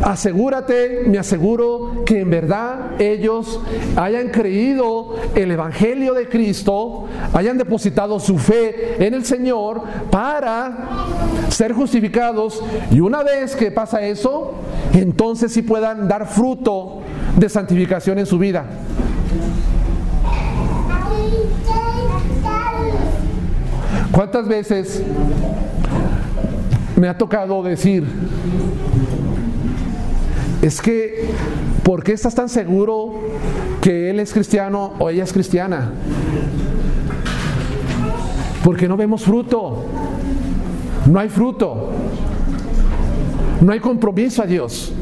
Asegúrate, me aseguro que en verdad ellos hayan creído el Evangelio de Cristo, hayan depositado su fe en el Señor para ser justificados, y una vez que pasa eso, entonces sí puedan dar fruto de santificación en su vida. ¿Cuántas veces me ha tocado decir: es que, ¿por qué estás tan seguro que él es cristiano o ella es cristiana? Porque no vemos fruto. No hay fruto. No hay compromiso a Dios.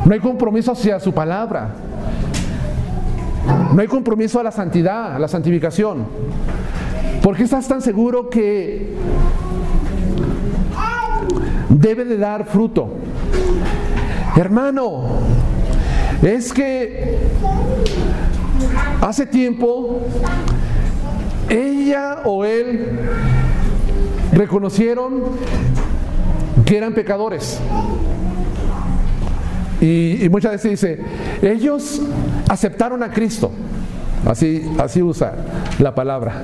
No hay compromiso hacia su palabra. No hay compromiso a la santidad, a la santificación. ¿Por qué estás tan seguro que debe de dar fruto? Hermano, es que hace tiempo ella o él reconocieron que eran pecadores, y muchas veces dice: ellos aceptaron a Cristo. Así usa la palabra.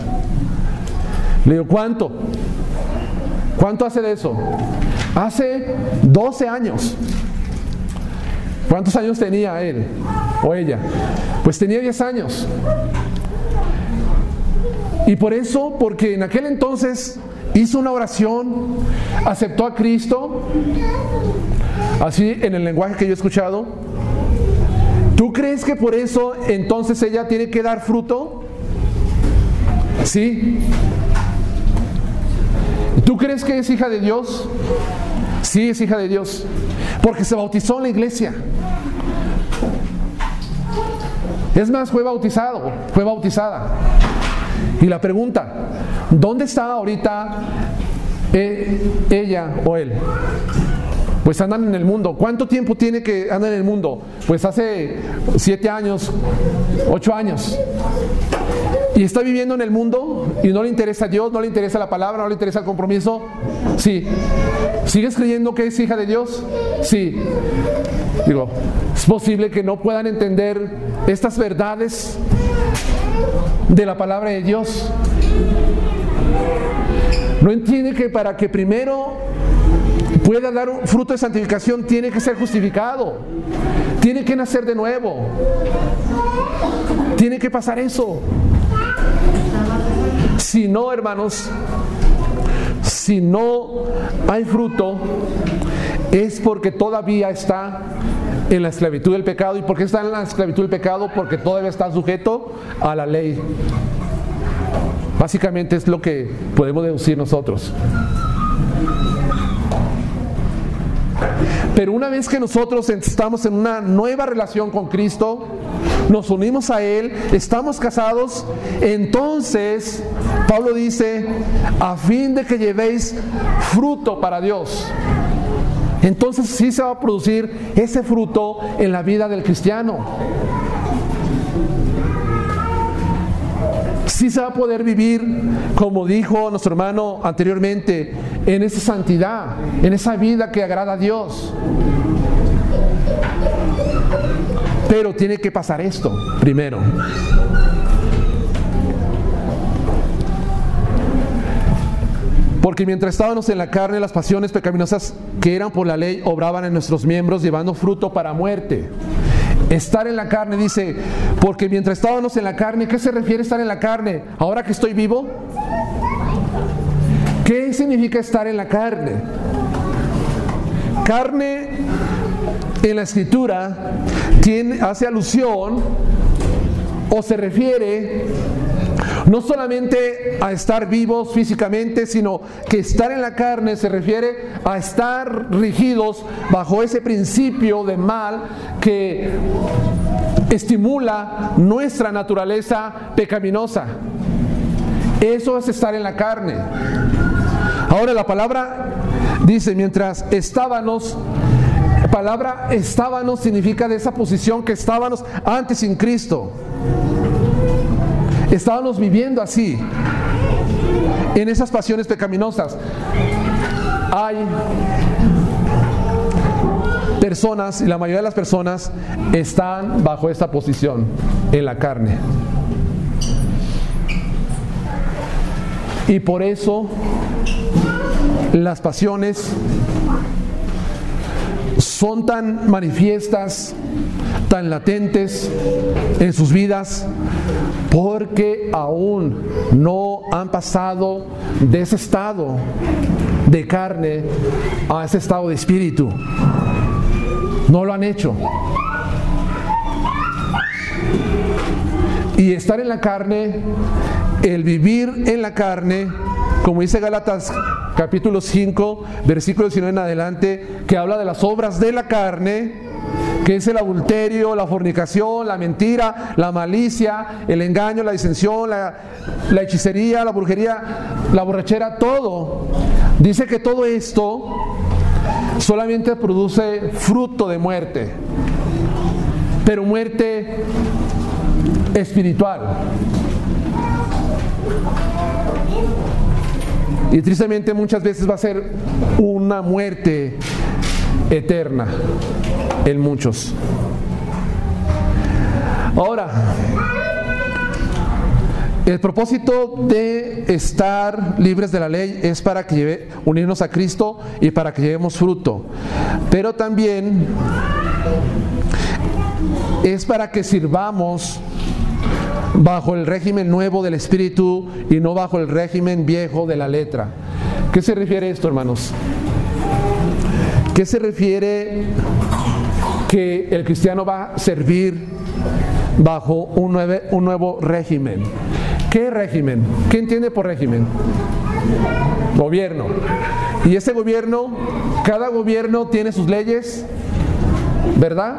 Le digo: ¿cuánto? ¿Cuánto hace de eso? Hace 12 años. ¿Cuántos años tenía él o ella? Pues tenía 10 años. Y por eso, porque en aquel entonces hizo una oración, aceptó a Cristo, así en el lenguaje que yo he escuchado. ¿Tú crees que por eso entonces ella tiene que dar fruto? Sí. ¿Tú crees que es hija de Dios? Sí, es hija de Dios, porque se bautizó en la iglesia. Es más, fue bautizada. Y la pregunta: ¿dónde está ahorita ella o él? Pues andan en el mundo. ¿Cuánto tiempo tiene que andar en el mundo? Pues hace 7 años, 8 años. ¿Y está viviendo en el mundo y no le interesa a Dios, no le interesa la palabra, no le interesa el compromiso? Sí. ¿Sigues creyendo que es hija de Dios? Sí. Digo, ¿es posible que no puedan entender estas verdades de la palabra de Dios? No entiende que para que primero pueda dar un fruto de santificación tiene que ser justificado, tiene que nacer de nuevo, tiene que pasar eso. Si no, hermanos, si no hay fruto, es porque todavía está en la esclavitud del pecado. ¿Y por qué está en la esclavitud del pecado? Porque todavía está sujeto a la ley. Básicamente es lo que podemos deducir nosotros. Pero una vez que nosotros estamos en una nueva relación con Cristo, nos unimos a Él, estamos casados, entonces Pablo dice, a fin de que llevéis fruto para Dios. Entonces sí se va a producir ese fruto en la vida del cristiano. Sí se va a poder vivir, como dijo nuestro hermano anteriormente, en esa santidad, en esa vida que agrada a Dios. Pero tiene que pasar esto primero. Porque mientras estábamos en la carne, las pasiones pecaminosas que eran por la ley obraban en nuestros miembros, llevando fruto para muerte. Estar en la carne, dice, porque mientras estábamos en la carne, ¿qué se refiere estar en la carne? ¿Ahora que estoy vivo? ¿Qué significa estar en la carne? Carne en la Escritura hace alusión o se refiere no solamente a estar vivos físicamente, sino que estar en la carne se refiere a estar rígidos bajo ese principio de mal que estimula nuestra naturaleza pecaminosa. Eso es estar en la carne. Ahora la palabra dice, mientras estábamos, la palabra estábamos significa de esa posición que estábamos antes sin Cristo. Estábamos viviendo así, en esas pasiones pecaminosas. Hay personas, y la mayoría de las personas están bajo esta posición, en la carne. Y por eso las pasiones son tan manifiestas, tan latentes en sus vidas, porque aún no han pasado de ese estado de carne a ese estado de espíritu. No lo han hecho. Y estar en la carne, el vivir en la carne, como dice Gálatas capítulo 5, versículo 19 en adelante, que habla de las obras de la carne, que es el adulterio, la fornicación, la mentira, la malicia, el engaño, la disensión, la hechicería, la brujería, la borrachera, todo. Dice que todo esto solamente produce fruto de muerte, pero muerte espiritual. Y tristemente muchas veces va a ser una muerte eterna en muchos. Ahora, el propósito de estar libres de la ley es para que unirnos a Cristo y para que llevemos fruto, pero también es para que sirvamos bajo el régimen nuevo del Espíritu y no bajo el régimen viejo de la letra. ¿Qué se refiere esto, hermanos? ¿Qué se refiere que el cristiano va a servir bajo un nuevo régimen? ¿Qué régimen? ¿Qué entiende por régimen? Gobierno. Y ese gobierno, cada gobierno tiene sus leyes, ¿verdad?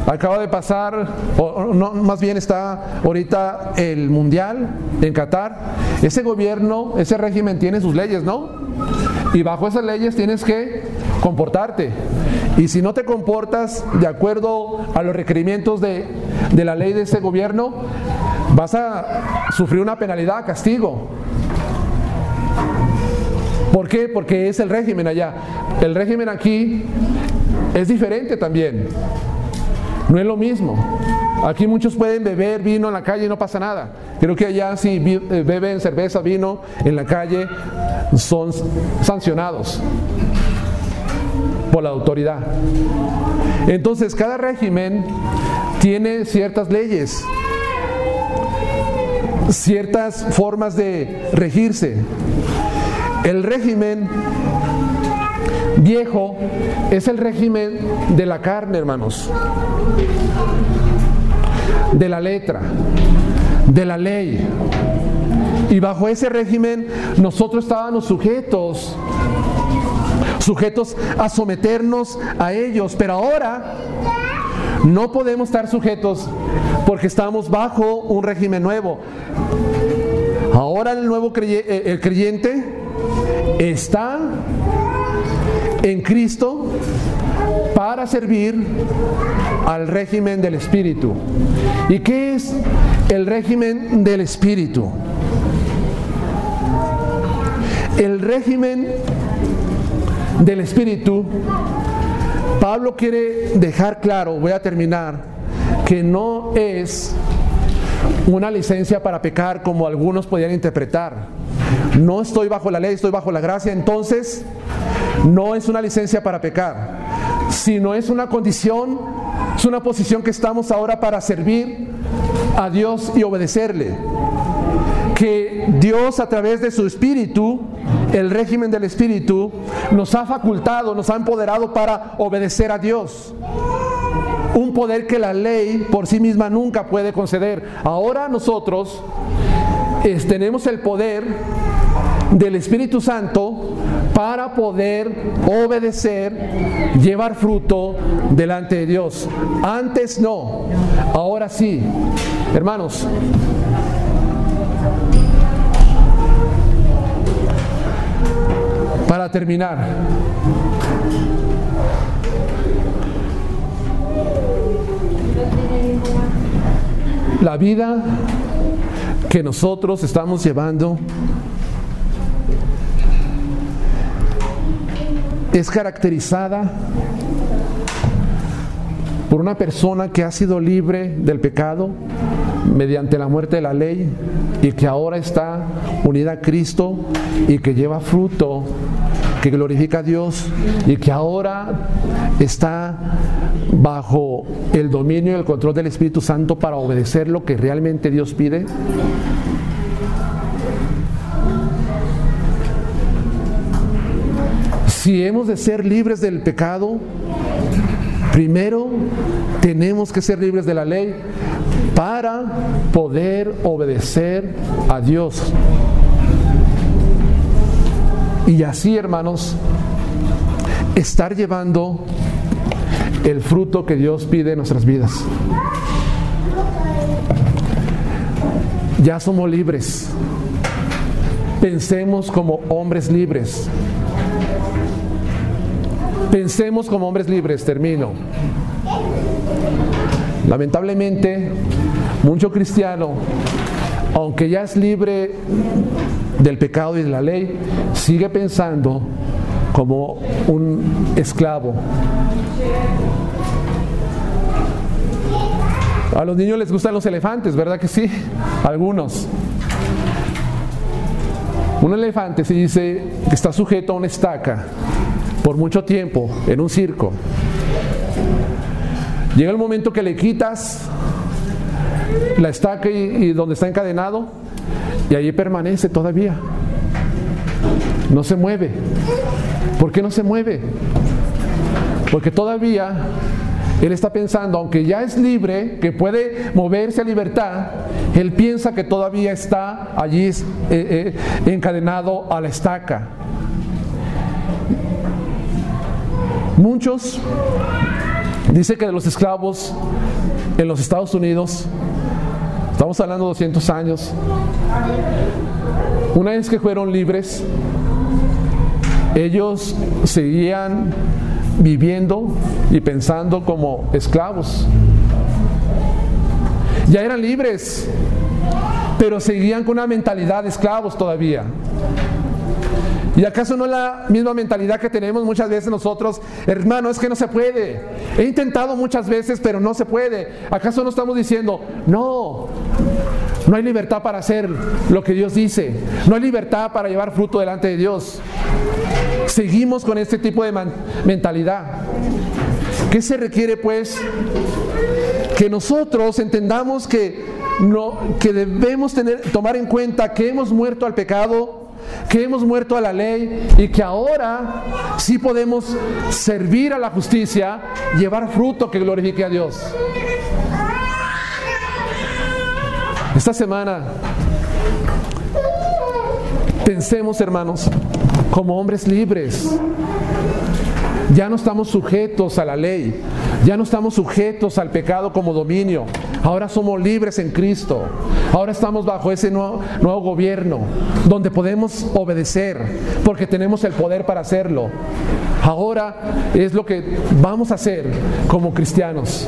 Acaba de pasar, o no, más bien está ahorita el Mundial en Qatar. Ese gobierno, ese régimen tiene sus leyes, ¿no? Y bajo esas leyes tienes que comportarte. Y si no te comportas de acuerdo a los requerimientos de la ley de ese gobierno, vas a sufrir una penalidad, castigo. ¿Por qué? Porque es el régimen allá. El régimen aquí es diferente también. No es lo mismo. Aquí muchos pueden beber vino en la calle y no pasa nada. Creo que allá si beben cerveza, vino en la calle, son sancionados por la autoridad. Entonces cada régimen tiene ciertas leyes, ciertas formas de regirse. El régimen viejo es el régimen de la carne, hermanos, de la letra, de la ley. Y bajo ese régimen nosotros estábamos sujetos sujetos a someternos a ellos, pero ahora no podemos estar sujetos porque estamos bajo un régimen nuevo. Ahora el creyente está en Cristo para servir al régimen del Espíritu. ¿Y qué es el régimen del Espíritu? El régimen del Espíritu, Pablo quiere dejar claro, voy a terminar, que no es una licencia para pecar como algunos podían interpretar. No estoy bajo la ley, estoy bajo la gracia, entonces no es una licencia para pecar, sino es una condición, es una posición que estamos ahora para servir a Dios y obedecerle. Que Dios, a través de su Espíritu, el régimen del Espíritu, nos ha facultado, nos ha empoderado para obedecer a Dios. Un poder que la ley por sí misma nunca puede conceder. Ahora nosotros tenemos el poder del Espíritu Santo para poder obedecer, llevar fruto delante de Dios. Antes no, ahora sí. Hermanos, para terminar, la vida que nosotros estamos llevando es caracterizada por una persona que ha sido libre del pecado mediante la muerte de la ley y que ahora está unida a Cristo y que lleva fruto, que glorifica a Dios y que ahora está bajo el dominio y el control del Espíritu Santo para obedecer lo que realmente Dios pide. Si hemos de ser libres del pecado, primero tenemos que ser libres de la ley para poder obedecer a Dios. Y así, hermanos, estar llevando el fruto que Dios pide en nuestras vidas. Ya somos libres. Pensemos como hombres libres. Pensemos como hombres libres, termino. Lamentablemente, mucho cristiano, aunque ya es libre del pecado y de la ley, sigue pensando como un esclavo. A los niños les gustan los elefantes, ¿verdad que sí? Algunos. Un elefante se dice que está sujeto a una estaca por mucho tiempo en un circo. Llega el momento que le quitas la estaca y donde está encadenado, y allí permanece todavía. No se mueve. ¿Por qué no se mueve? Porque todavía él está pensando, aunque ya es libre, que puede moverse a libertad, él piensa que todavía está allí encadenado a la estaca. Muchos dicen que de los esclavos en los Estados Unidos, estamos hablando de 200 años, una vez que fueron libres, ellos seguían viviendo y pensando como esclavos. Ya eran libres, pero seguían con una mentalidad de esclavos todavía. ¿Y acaso no es la misma mentalidad que tenemos muchas veces nosotros? Hermano, es que no se puede. He intentado muchas veces, pero no se puede. ¿Acaso no estamos diciendo, no hay libertad para hacer lo que Dios dice? No hay libertad para llevar fruto delante de Dios. Seguimos con este tipo de mentalidad. ¿Qué se requiere, pues? Que nosotros entendamos que debemos tomar en cuenta que hemos muerto al pecado, que hemos muerto a la ley y que ahora sí podemos servir a la justicia, llevar fruto que glorifique a Dios. Esta semana pensemos, hermanos, como hombres libres. Ya no estamos sujetos a la ley, ya no estamos sujetos al pecado como dominio. Ahora somos libres en Cristo. Ahora estamos bajo ese nuevo gobierno, donde podemos obedecer, porque tenemos el poder para hacerlo. Ahora es lo que vamos a hacer como cristianos.